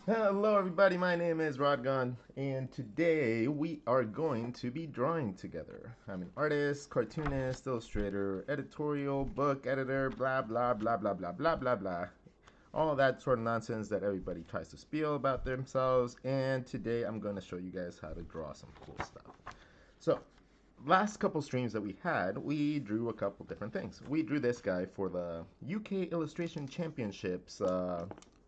Hello, everybody. My name is Rodgon, and today we are going to be drawing together. I'm an artist, cartoonist, illustrator, editorial, book editor, blah blah blah blah blah blah blah blah. All that sort of nonsense that everybody tries to spiel about themselves. And today I'm going to show you guys how to draw some cool stuff. So, last couple streams that we had, we drew a couple different things. We drew this guy for the UK Illustration Championships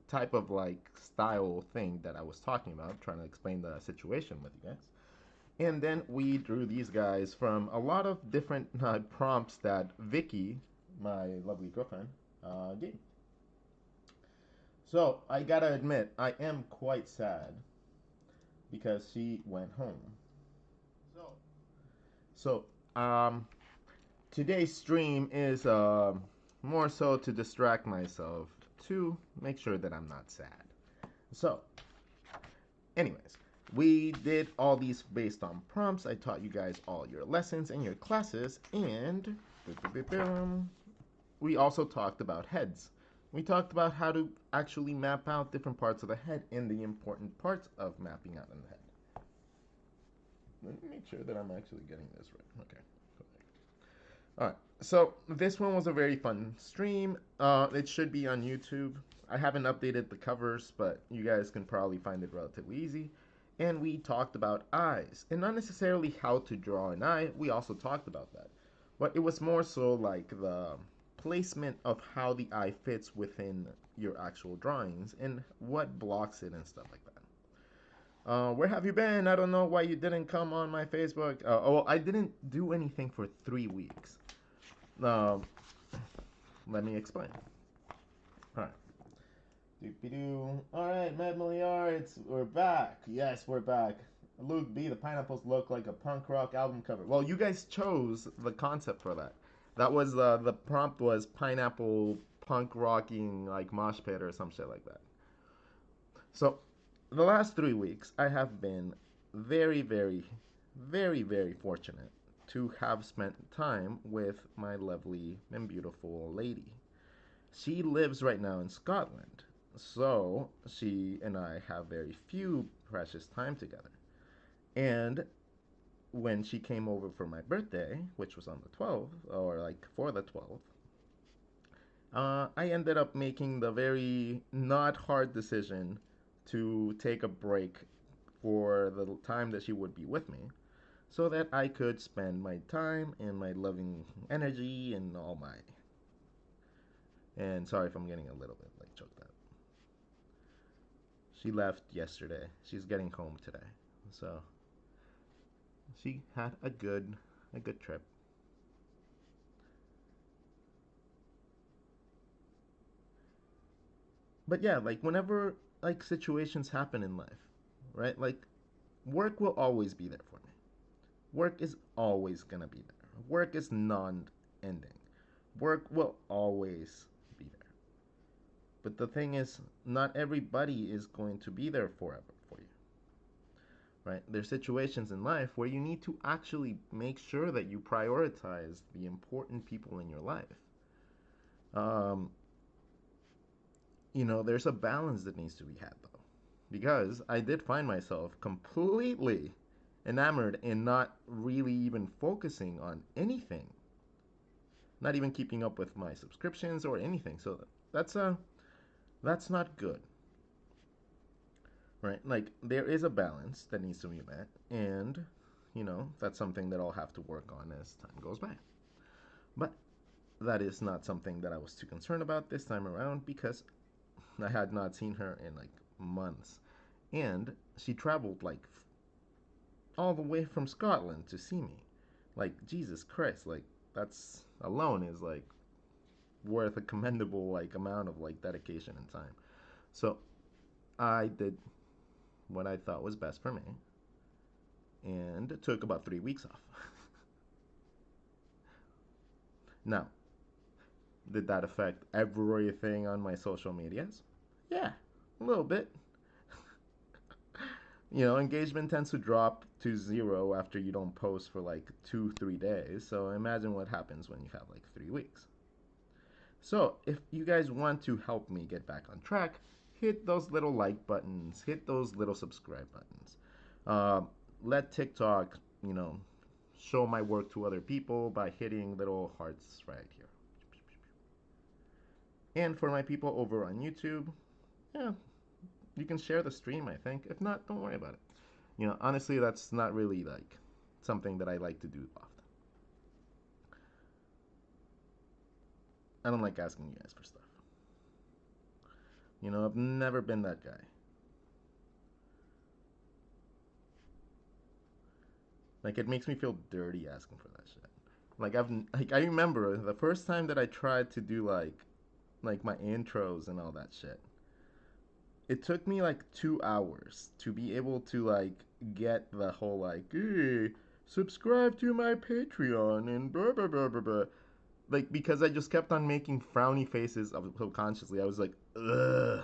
type of like style thing that I was talking about, trying to explain the situation with you guys. And then we drew these guys from a lot of different prompts that Vicky, my lovely girlfriend, gave. So I gotta admit, I am quite sad because she went home. So, um, today's stream is more so to distract myself to make sure that I'm not sad. So, anyways, we did all these based on prompts. I taught you guys all your lessons and your classes, and we also talked about heads. We talked about how to actually map out different parts of the head and the important parts of mapping out in the head. Let me make sure that I'm actually getting this right. Okay. All right. So this one was a very fun stream. It should be on YouTube. I haven't updated the covers, but you guys can probably find it relatively easy. And we talked about eyes, and not necessarily how to draw an eye. We also talked about that, but it was more so like the placement of how the eye fits within your actual drawings and what blocks it and stuff like that. Where have you been? I don't know why you didn't come on my Facebook. Oh, I didn't do anything for 3 weeks. Um, Let me explain. All right. Doop-de-doo. All right, Mad Milliards, we're back. Yes, we're back. Luke B, the pineapples look like a punk rock album cover. Well, you guys chose the concept for that. That was the prompt was pineapple punk rocking like mosh pit or some shit like that. So, the last 3 weeks, I have been very, very, very, very fortunate to have spent time with my lovely and beautiful lady. She lives right now in Scotland, so she and I have very few precious time together. And when she came over for my birthday, which was on the 12th, or like for the 12th, I ended up making the very not hard decision to take a break for the time that she would be with me so that I could spend my time and my loving energy and all my. And sorry if I'm getting a little bit like choked up. She left yesterday. She's getting home today. So she had a good trip. But yeah, like whenever like situations happen in life, right? Like work will always be there for me. Work is always going to be there. Work is non-ending. Work will always be there. But the thing is, not everybody is going to be there forever for you, right? There's situations in life where you need to actually make sure that you prioritize the important people in your life. Um, there's a balance that needs to be had though, because I did find myself completely enamored and not really even focusing on anything, not even keeping up with my subscriptions or anything. So that's not good, right? Like there is a balance that needs to be met, and that's something that I'll have to work on as time goes by. But that is not something that I was too concerned about this time around because I had not seen her in like months, and she traveled like all the way from Scotland to see me. Like Jesus Christ, like that's alone is like worth a commendable like amount of like dedication and time. So I did what I thought was best for me and took about 3 weeks off. Now, did that affect everything on my social medias? Yeah, a little bit. Engagement tends to drop to zero after you don't post for like 2, 3 days. So imagine what happens when you have like 3 weeks. So if you guys want to help me get back on track, hit those little like buttons, hit those little subscribe buttons. Uh, Let TikTok, you know, show my work to other people by hitting little hearts right here. And for my people over on YouTube, yeah, you can share the stream, I think. If not, don't worry about it. You know, honestly, that's not really like something that I like to do often. I don't like asking you guys for stuff. You know, I've never been that guy. Like, it makes me feel dirty asking for that shit. I remember the first time that I tried to do like my intros and all that shit. It took me like 2 hours to be able to like get the whole like, hey, subscribe to my Patreon and blah blah blah blah blah. Like, because I just kept on making frowny faces subconsciously. I was like, ugh.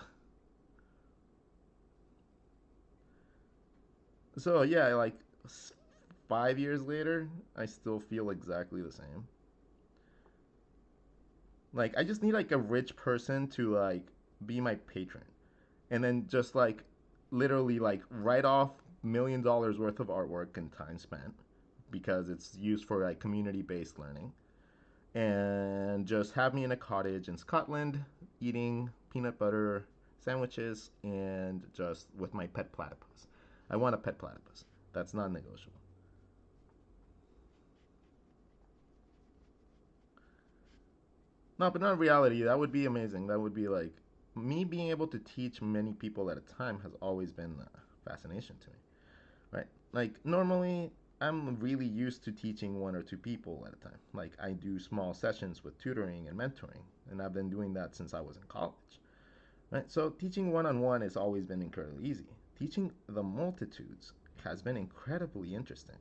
So yeah, like 5 years later, I still feel exactly the same. Like, I just need like a rich person to like be my patron, and then just like literally like write off $1 million worth of artwork and time spent because it's used for like community based learning, and just have me in a cottage in Scotland eating peanut butter sandwiches and just with my pet platypus. I want a pet platypus. That's non negotiable. No, but not reality. That would be amazing. That would be like me being able to teach many people at a time has always been a fascination to me, right? Like normally, I'm really used to teaching one or two people at a time. Like I do small sessions with tutoring and mentoring, and I've been doing that since I was in college, right? So teaching one on one has always been incredibly easy. Teaching the multitudes has been incredibly interesting,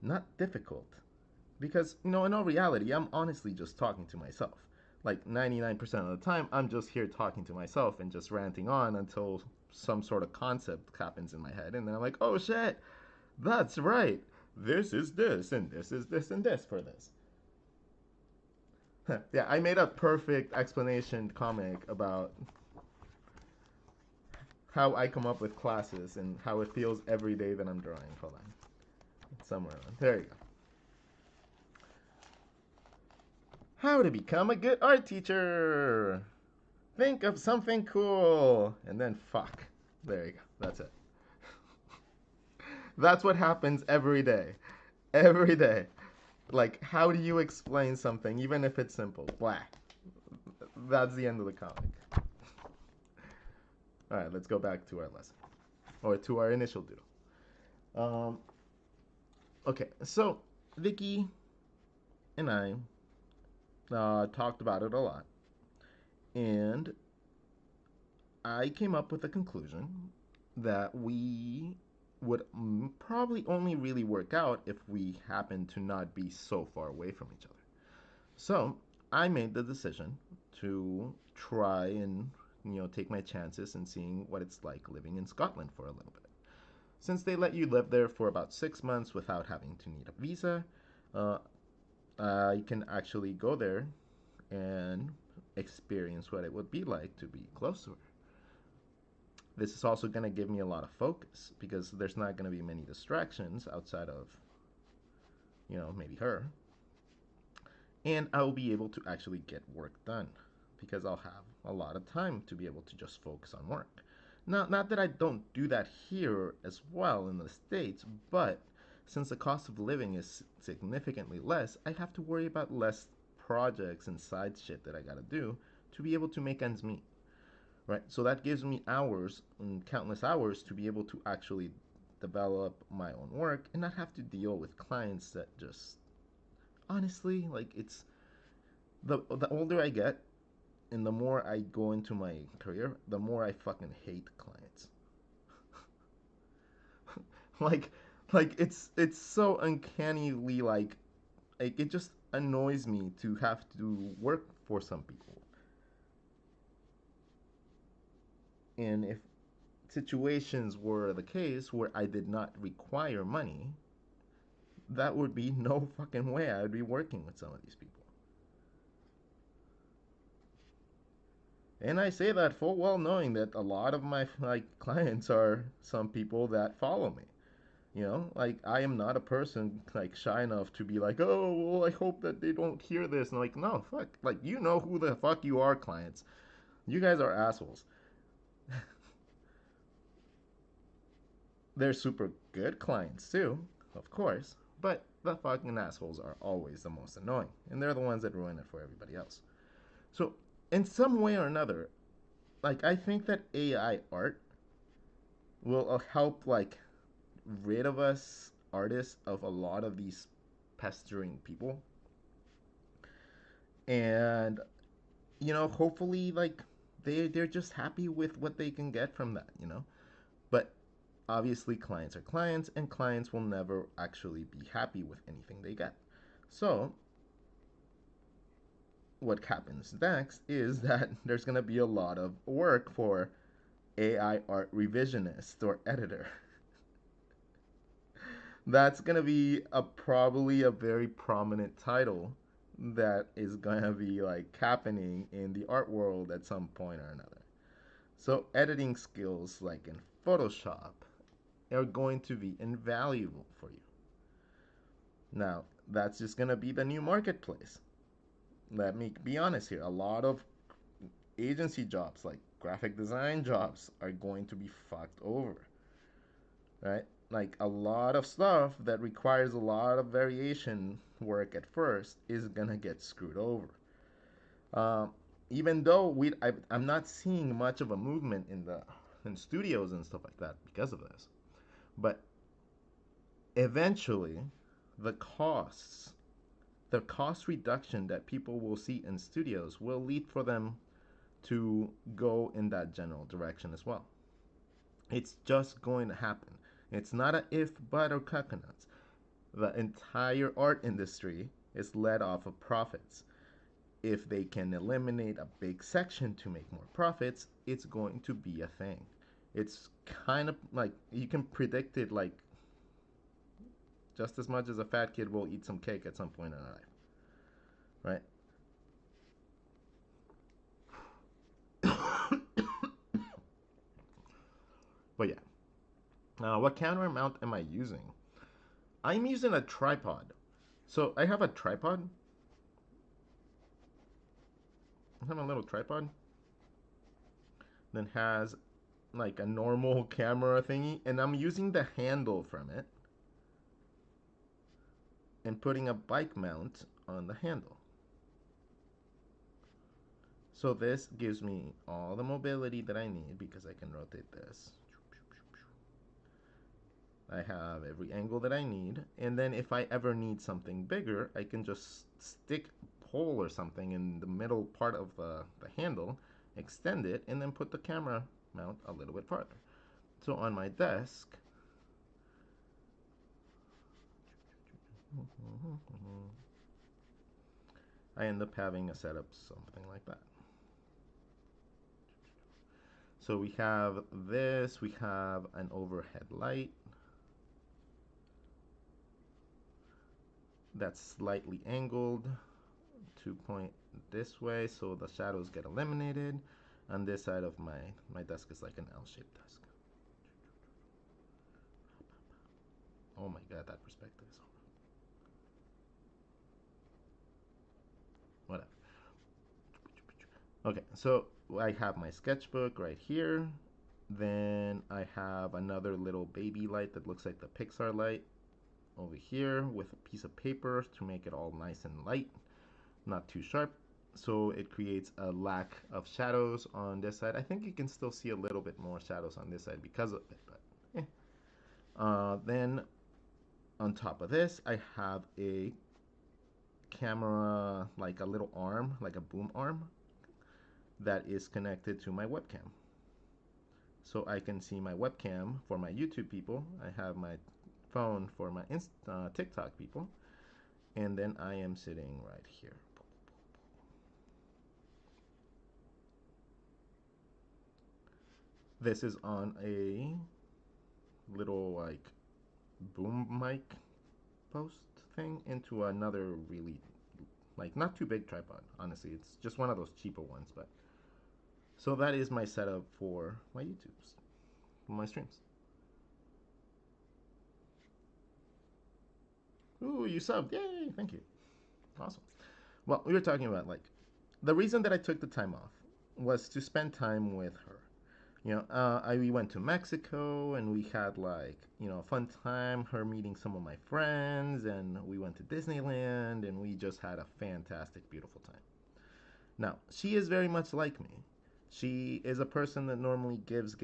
not difficult. Because, you know, in all reality, I'm honestly just talking to myself. Like 99% of the time, I'm just here talking to myself and just ranting on until some sort of concept happens in my head. And then I'm like, oh shit, that's right. This is this, and this is this, and this for this. Yeah, I made a perfect explanation comic about how I come up with classes and how it feels every day that I'm drawing. Hold on. It's somewhere around. There you go. How to become a good art teacher. Think of something cool. And then fuck. There you go. That's it. That's what happens every day. Every day. Like, how do you explain something, even if it's simple? Blah. That's the end of the comic. Alright, let's go back to our lesson. Or to our initial doodle. Um, okay, so Vicky and I talked about it a lot. And I came up with a conclusion that we would probably only really work out if we happen to not be so far away from each other. So I made the decision to try and take my chances and seeing what it's like living in Scotland for a little bit. Since they let you live there for about 6 months without having to need a visa, uh, I can actually go there and experience what it would be like to be close to her. This is also going to give me a lot of focus because there's not going to be many distractions outside of, maybe her. And I'll be able to actually get work done because I'll have a lot of time to be able to just focus on work. Now, not that I don't do that here as well in the States, but since the cost of living is significantly less, I have to worry about less projects and side shit that I gotta do to be able to make ends meet. Right? So that gives me hours and countless hours to be able to actually develop my own work and not have to deal with clients that just honestly like it's the older I get and the more I go into my career, the more I fucking hate clients. like it's so uncannily like it just annoys me to have to work for some people. And if situations were the case where I did not require money, that would be no fucking way I would be working with some of these people. And I say that full well knowing that a lot of my like clients are some people that follow me. You know, like I am not a person like shy enough to be like, oh, well, I hope that they don't hear this. And like, no, fuck, like you know who the fuck you are, clients. You guys are assholes. They're super good clients too, of course, but the fucking assholes are always the most annoying, and they're the ones that ruin it for everybody else. So, in some way or another, like I think that AI art will help like rid of us artists of a lot of these pestering people, and you know, hopefully, like they're just happy with what they can get from that, you know. But obviously, clients are clients, and clients will never actually be happy with anything they get. So what happens next is that there's going to be a lot of work for AI art revisionist or editor. That's going to be a probably a very prominent title that is going to be like happening in the art world at some point or another. So editing skills like in Photoshop are going to be invaluable for you. Now, that's just going to be the new marketplace. Let me be honest here. A lot of agency jobs, like graphic design jobs, are going to be fucked over, right? Like a lot of stuff that requires a lot of variation work at first is gonna get screwed over. Um, Even though I'm not seeing much of a movement in studios and stuff like that because of this, but eventually, the costs, the cost reduction that people will see in studios will lead for them to go in that general direction as well. It's just going to happen. It's not a if, but, or coconuts. The entire art industry is led off of profits. If they can eliminate a big section to make more profits, it's going to be a thing. It's kind of like you can predict it like just as much as a fat kid will eat some cake at some point in their life, right? But yeah, what camera mount am I using? I'm using a tripod. So I have a tripod. I have a little tripod that has like a normal camera thingy, and I'm using the handle from it and putting a bike mount on the handle. So this gives me all the mobility that I need because I can rotate this. I have every angle that I need, and then if I ever need something bigger, I can just stick a pole or something in the middle part of the handle, extend it, and then put the camera mount a little bit farther. So on my desk, I end up having a setup something like that. So we have this, we have an overhead light that's slightly angled to point this way so the shadows get eliminated. On this side of my desk is like an L-shaped desk. Oh my god, that perspective is whatever. Okay, so I have my sketchbook right here. Then I have another little baby light that looks like the Pixar light over here with a piece of paper to make it all nice and light, not too sharp. So it creates a lack of shadows on this side. I think you can still see a little bit more shadows on this side because of it, but then on top of this, I have a camera, like a little arm, like a boom arm, that is connected to my webcam. So I can see my webcam for my YouTube people. I have my phone for my TikTok people. And then I am sitting right here. This is on a little like boom mic post thing into another really like not too big tripod. Honestly, it's just one of those cheaper ones, but So that is my setup for my YouTubes, for my streams. Ooh, you subbed. Yay, thank you. Awesome. Well, we were talking about like the reason that I took the time off was to spend time with her. We went to Mexico and we had like a fun time. Her meeting some of my friends, and we went to Disneyland, and we just had a fantastic, beautiful time. Now she is very much like me. She is a person that normally gives,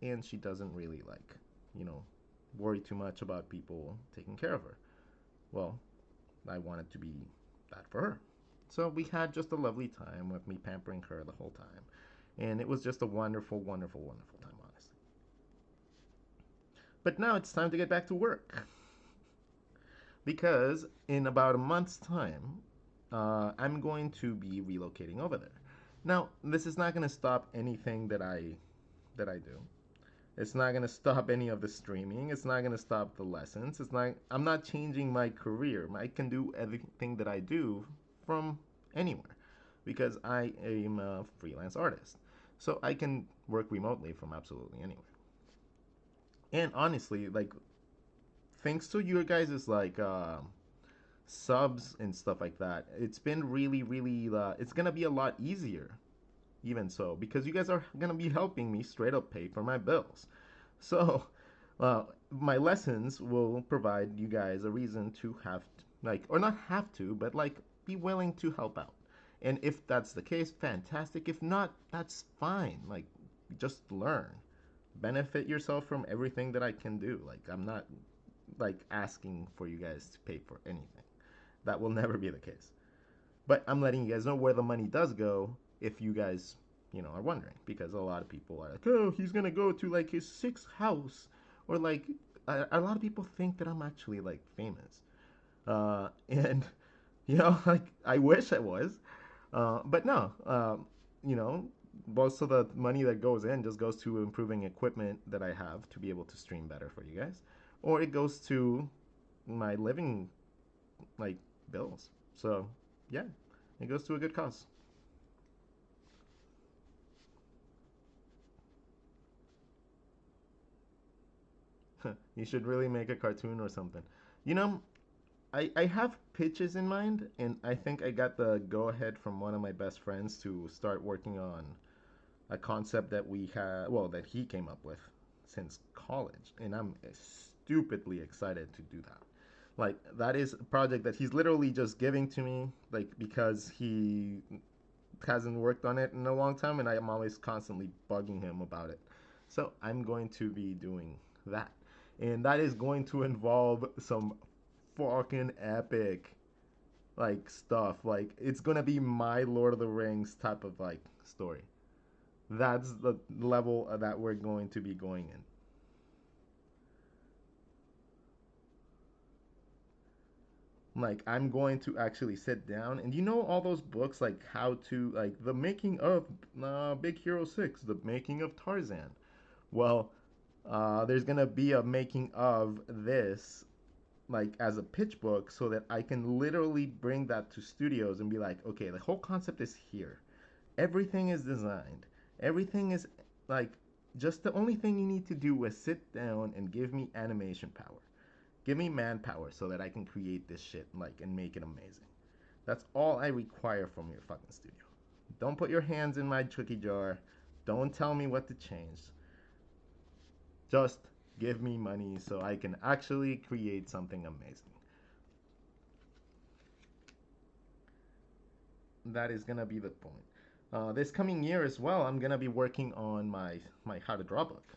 and she doesn't really like, you know, worry too much about people taking care of her. Well, I wanted to be that for her. So we had just a lovely time with me pampering her the whole time. And it was just a wonderful, wonderful, wonderful time, honestly. But now it's time to get back to work. Because in about a month's time, I'm going to be relocating over there. Now, this is not going to stop anything that I do. It's not going to stop any of the streaming. It's not going to stop the lessons. I'm not changing my career. I can do everything that I do from anywhere because I am a freelance artist. So I can work remotely from absolutely anywhere. And honestly, like thanks to your guys' like subs and stuff like that, it's been really, really. It's gonna be a lot easier, even so, because you guys are gonna be helping me straight up pay for my bills. So, my lessons will provide you guys a reason to have to, like, or not have to, but like be willing to help out. And if that's the case, fantastic. If not, that's fine. Like, just learn, benefit yourself from everything that I can do. Like, I'm not like asking for you guys to pay for anything. That will never be the case. But I'm letting you guys know where the money does go if you guys, are wondering. Because a lot of people are like, oh, he's going to go to like his sixth house. Or like, a lot of people think that I'm actually like famous. And, like, I wish I was. But no, you know, most of the money that goes in just goes to improving equipment that I have to be able to stream better for you guys. Or it goes to my living, like, bills. So, yeah, it goes to a good cause. You should really make a cartoon or something. You know, I have pitches in mind, and I think I got the go ahead from one of my best friends to start working on a concept that we had, well, that he came up with since college, and I'm stupidly excited to do that. Like, that is a project that he's literally just giving to me, like, because he hasn't worked on it in a long time, and I am always constantly bugging him about it. So I'm going to be doing that, and that is going to involve some fucking epic like stuff. Like it's gonna be my Lord of the Rings type of like story. That's the level that we're going to be going in. Like I'm going to actually sit down and all those books like how to like the making of Big Hero 6, the making of Tarzan. Well, there's gonna be a making of this like as a pitch book so that I can literally bring that to studios and be like, okay, the whole concept is here. Everything is designed. Everything is like just the only thing you need to do is sit down and give me animation power. Give me manpower so that I can create this shit like and make it amazing. That's all I require from your fucking studio. Don't put your hands in my cookie jar. Don't tell me what to change. Just give me money so I can actually create something amazing. That is gonna be the point. This coming year as well, I'm gonna be working on my how to draw book.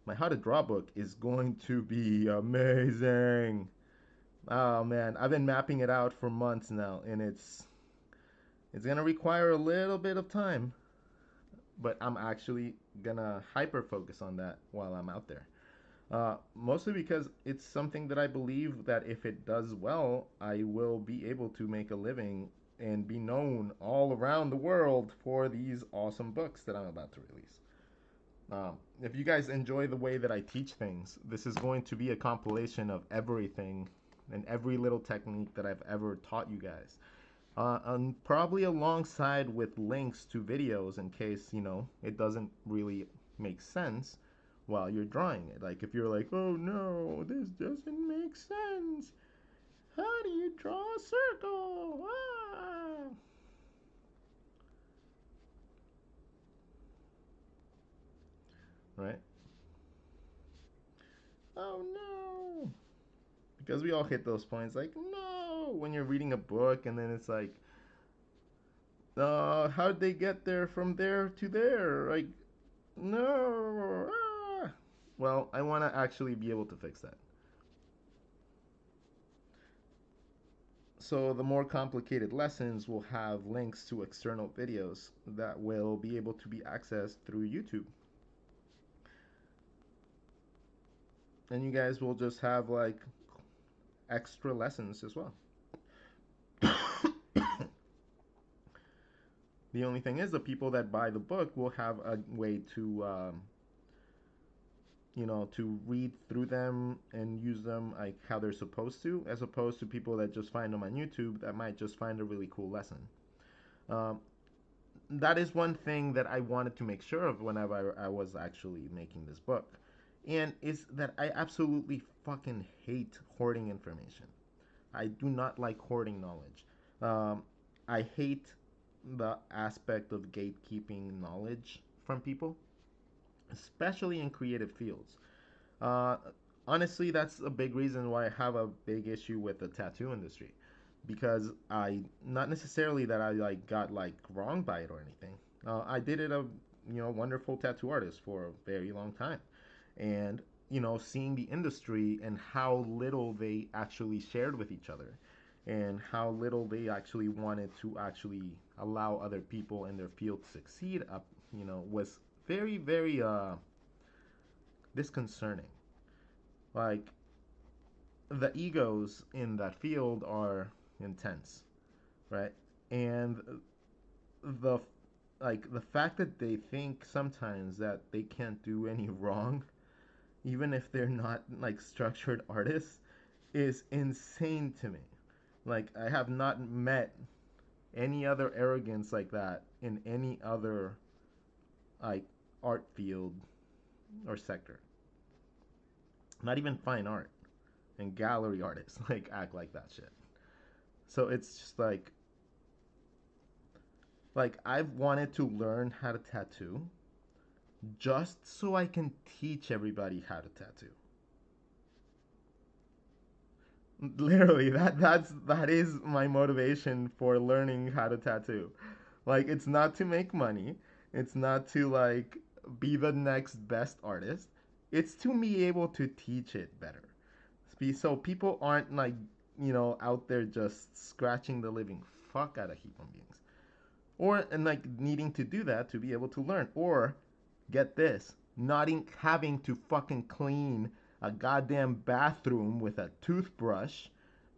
My how to draw book is going to be amazing. Oh man, I've been mapping it out for months now, and it's gonna require a little bit of time, but I'm actually gonna hyper focus on that while I'm out there. Mostly because it's something that I believe that if it does well, I will be able to make a living and be known all around the world for these awesome books that I'm about to release. If you guys enjoy the way that I teach things, this is going to be a compilation of everything and every little technique that I've ever taught you guys. and probably alongside with links to videos in case, it doesn't really make sense while you're drawing it. Like if you're like, oh no, this doesn't make sense. How do you draw a circle? Ah! Right? Oh no! Because we all hit those points like, no! When you're reading a book and then it's like, how'd they get there from there to there? Like, no! Ah! Well, I want to actually be able to fix that. So the more complicated lessons will have links to external videos that will be able to be accessed through YouTube. And you guys will just have like extra lessons as well. The only thing is, the people that buy the book will have a way to, to read through them and use them like how they're supposed to, as opposed to people that just find them on YouTube that might just find a really cool lesson. Um, that is one thing that I wanted to make sure of whenever I was actually making this book. And is that I absolutely fucking hate hoarding information. I do not like hoarding knowledge. I hate the aspect of gatekeeping knowledge from people, especially in creative fields. Uh, Honestly, that's a big reason why I have a big issue with the tattoo industry, because I not necessarily that I like got like wronged by it or anything. I did it a wonderful tattoo artist for a very long time, and seeing the industry and how little they actually shared with each other, and how little they actually wanted to actually allow other people in their field to succeed up, was very very disconcerting. Like the egos in that field are intense, right? And the the fact that they think sometimes that they can't do any wrong, even if they're not like structured artists, is insane to me. Like I have not met any other arrogance like that in any other like art field or sector. Not even fine art and gallery artists like act like that shit. So it's just like I've wanted to learn how to tattoo just so I can teach everybody how to tattoo. Literally, that is my motivation for learning how to tattoo. Like it's not to make money, it's not to like be the next best artist. It's to be able to teach it better. So people aren't like, out there just scratching the living fuck out of human beings. Or and like needing to do that to be able to learn. Or get this, not having to fucking clean a goddamn bathroom with a toothbrush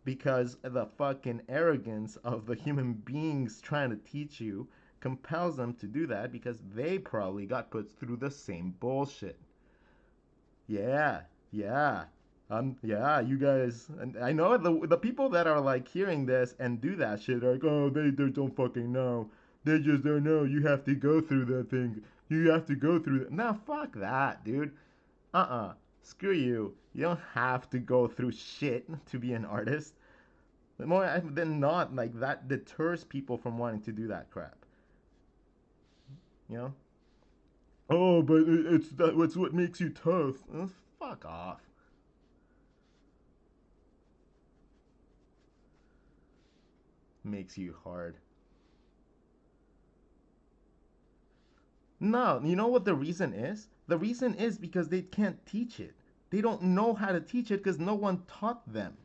because the fucking arrogance of the human beings trying to teach you compels them to do that because they probably got put through the same bullshit. Yeah, yeah. Yeah, you guys, and I know the people that are like hearing this and do that shit are like, oh, they don't fucking know. They just don't know. You have to go through that thing. You have to go through that. Nah, fuck that, dude. Screw you. You don't have to go through shit to be an artist. More than not, like that deters people from wanting to do that crap. You know? Oh, but it's what makes you tough. Fuck off. Makes you hard. No, you know what the reason is? The reason is because they can't teach it. They don't know how to teach it because no one taught them.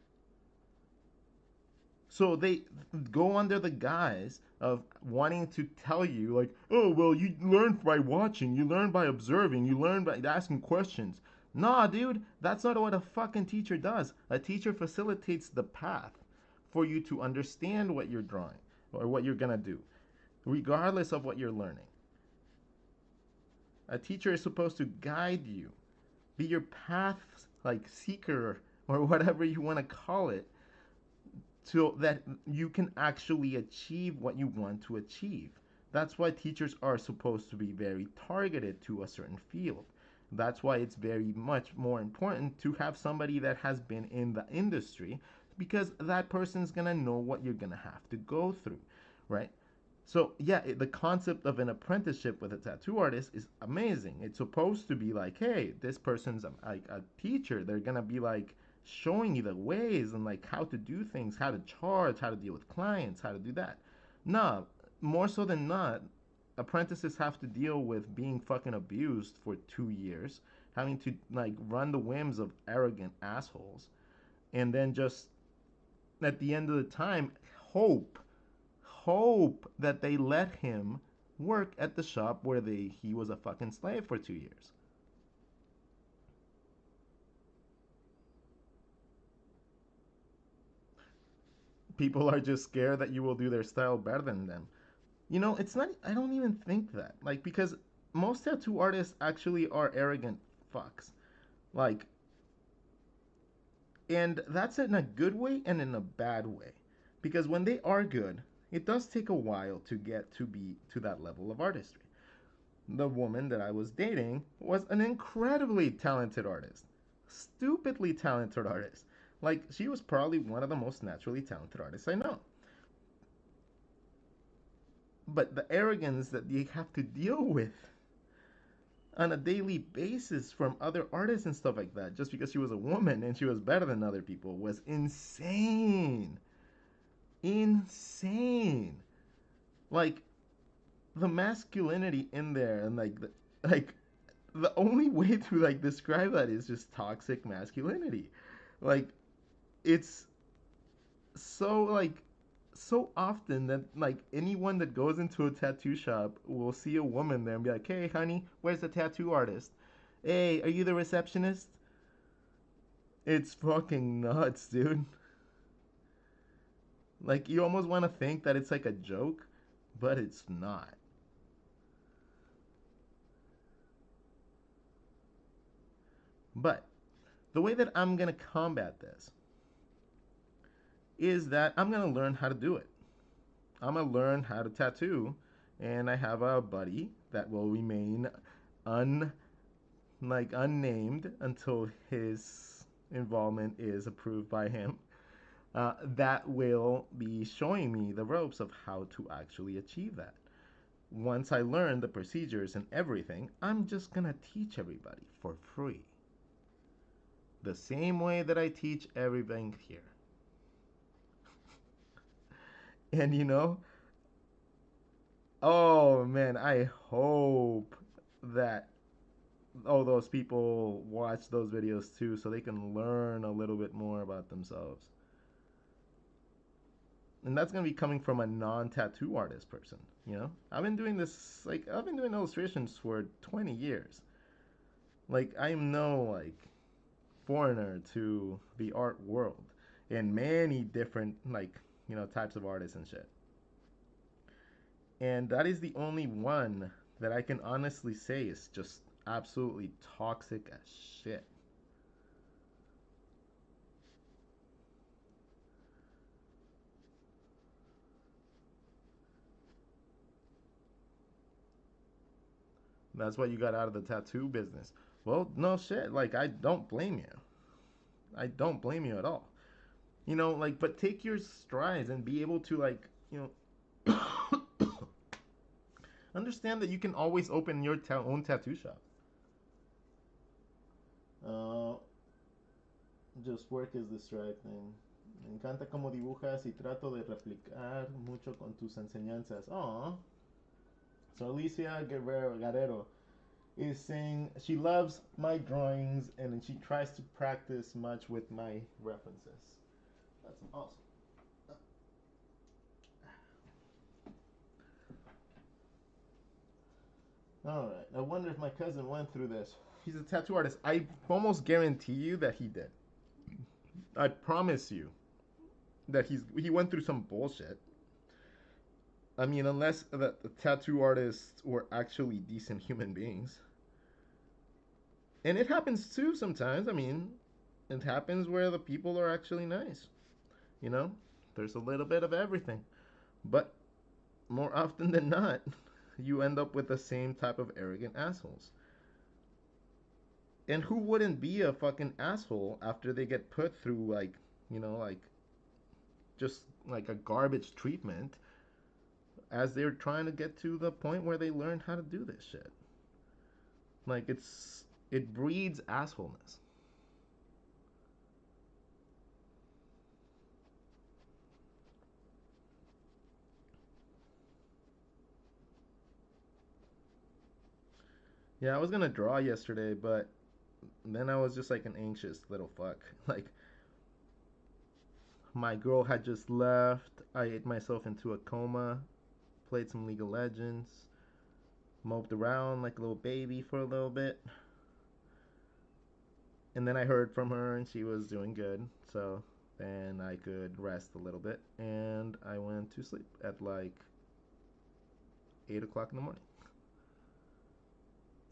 So they go under the guise of wanting to tell you, like, oh, well, you learn by watching, you learn by observing, you learn by asking questions. Nah, dude, that's not what a fucking teacher does. A teacher facilitates the path for you to understand what you're drawing or what you're gonna do, regardless of what you're learning. A teacher is supposed to guide you, be your path like seeker or whatever you want to call it, so that you can actually achieve what you want to achieve. That's why teachers are supposed to be very targeted to a certain field. That's why it's very much more important to have somebody that has been in the industry, because that person's gonna know what you're gonna have to go through, right? So yeah, the concept of an apprenticeship with a tattoo artist is amazing. It's supposed to be like, hey, this person's like a teacher. They're gonna be like showing you the ways and like how to do things, how to charge, how to deal with clients, how to do that. Nah, more so than not, apprentices have to deal with being fucking abused for 2 years, having to like run the whims of arrogant assholes, and then just at the end of the time, hope hope that they let him work at the shop where he was a fucking slave for 2 years. People are just scared that you will do their style better than them. You know, it's not. I don't even think that. Like, because most tattoo artists actually are arrogant fucks. Like, and that's in a good way and in a bad way. Because when they are good, it does take a while to get to be to that level of artistry. The woman that I was dating was an incredibly talented artist. Stupidly talented artist. Like, she was probably one of the most naturally talented artists I know. But the arrogance that you have to deal with on a daily basis from other artists and stuff like that, just because she was a woman and she was better than other people, was insane. Insane. Like, the masculinity in there and like the only way to like describe that is just toxic masculinity. Like, it's so like so often that like anyone that goes into a tattoo shop will see a woman there and be like, "Hey, honey, where's the tattoo artist? Hey, are you the receptionist?" It's fucking nuts, dude. Like, you almost want to think that it's like a joke, but it's not. But the way that I'm gonna combat this is that I'm gonna learn how to do it. I'm gonna learn how to tattoo, and I have a buddy that will remain un unnamed until his involvement is approved by him. That will be showing me the ropes of how to actually achieve that. Once I learn the procedures and everything, I'm just gonna teach everybody for free. The same way that I teach everything here. And you know, oh man, I hope that all those people watch those videos too so they can learn a little bit more about themselves. And that's going to be coming from a non-tattoo artist person, you know? I've been doing illustrations for 20 years. Like, I'm no like foreigner to the art world in many different types of artists and shit. And that is the only one that I can honestly say is just absolutely toxic as shit. That's why you got out of the tattoo business. Well, no shit. Like, I don't blame you. I don't blame you at all. You know, like, but take your strides and be able to, like, understand that you can always open your own tattoo shop. Uh, just work is distracting. Me encanta cómo dibujas y trato de replicar mucho con tus enseñanzas. Aw. So Alicia Guerrero is saying she loves my drawings and she tries to practice much with my references. That's awesome. All right. I wonder if my cousin went through this. He's a tattoo artist. I almost guarantee you that he did. I promise you that he went through some bullshit. I mean, unless the tattoo artists were actually decent human beings. And it happens too sometimes. I mean, it happens where the people are actually nice, you know? There's a little bit of everything. But more often than not, you end up with the same type of arrogant assholes. And who wouldn't be a fucking asshole after they get put through, like, like just like a garbage treatment as they're trying to get to the point where they learn how to do this shit? Like, it breeds assholeness. Yeah, I was gonna draw yesterday, but then I was just like an anxious little fuck. Like, my girl had just left. I ate myself into a coma. Played some League of Legends. Moped around like a little baby for a little bit. And then I heard from her and she was doing good. So then I could rest a little bit. And I went to sleep at like 8 o'clock in the morning.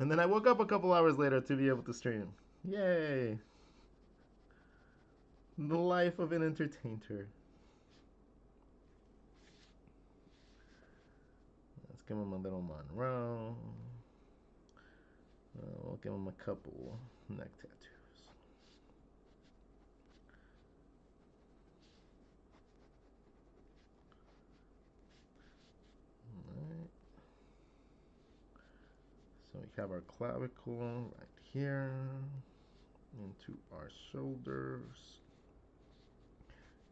And then I woke up a couple hours later to be able to stream. Yay! The life of an entertainer. Let's give him a little Monroe. We'll give him a couple neck tattoos. Alright. So we have our clavicle right here, into our shoulders,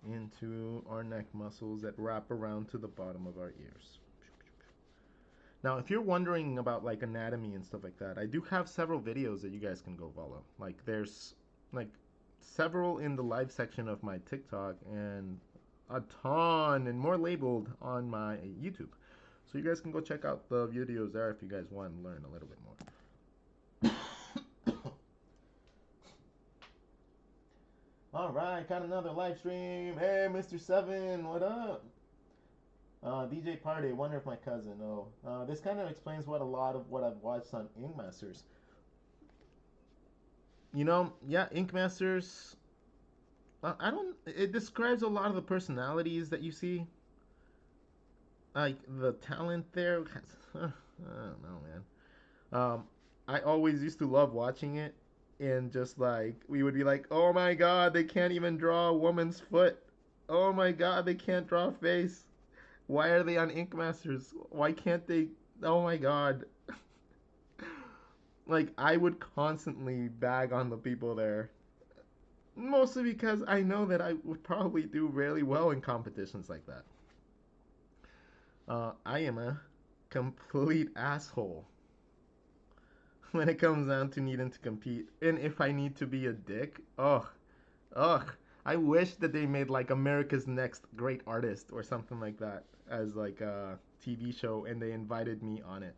into our neck muscles that wrap around to the bottom of our ears. Now, if you're wondering about like anatomy and stuff like that, I do have several videos that you guys can go follow. Like, there's like several in the live section of my TikTok and a ton and more labeled on my YouTube. So you guys can go check out the videos there if you guys want to learn a little bit more. All right, got another live stream. Hey, Mr. Seven, what up? DJ Party, wonder if my cousin. Oh, this kind of explains what a lot of what I've watched on Ink Masters. Yeah, Ink Masters. I don't. It describes a lot of the personalities that you see. Like the talent there. I don't know, man. I always used to love watching it, and just like we would be like, "Oh my God, they can't even draw a woman's foot. Oh my God, they can't draw a face. Why are they on Ink Masters? Why can't they? Oh my God." Like, I would constantly bag on the people there. Mostly because I know that I would probably do really well in competitions like that. I am a complete asshole when it comes down to needing to compete. And if I need to be a dick, ugh. I wish that they made like America's Next Great Artist or something like that as like a TV show and they invited me on it.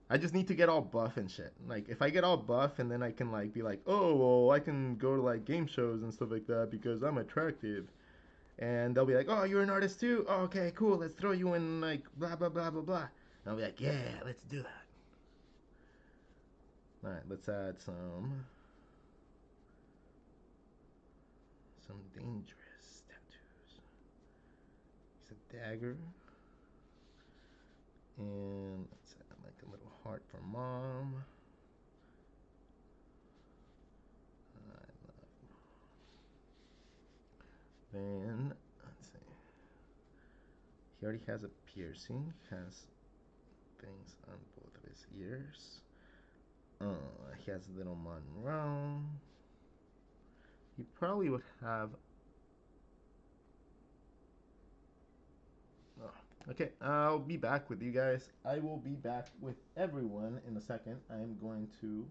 I just need to get all buff and shit. Like, if I get all buff and then I can like be like, oh well, I can go to like game shows and stuff like that because I'm attractive. And they'll be like, oh, you're an artist too? Oh, okay, cool. Let's throw you in like blah blah blah blah blah. And I'll be like, yeah, let's do that. All right, let's add some dangerous tattoos. It's a dagger, and let's add like a little heart for mom. Then let's see. He already has a piercing. Has things on both of his ears. He has a little Monroe. He probably would have. Oh, okay, I'll be back with you guys. I will be back with everyone in a second. I am going to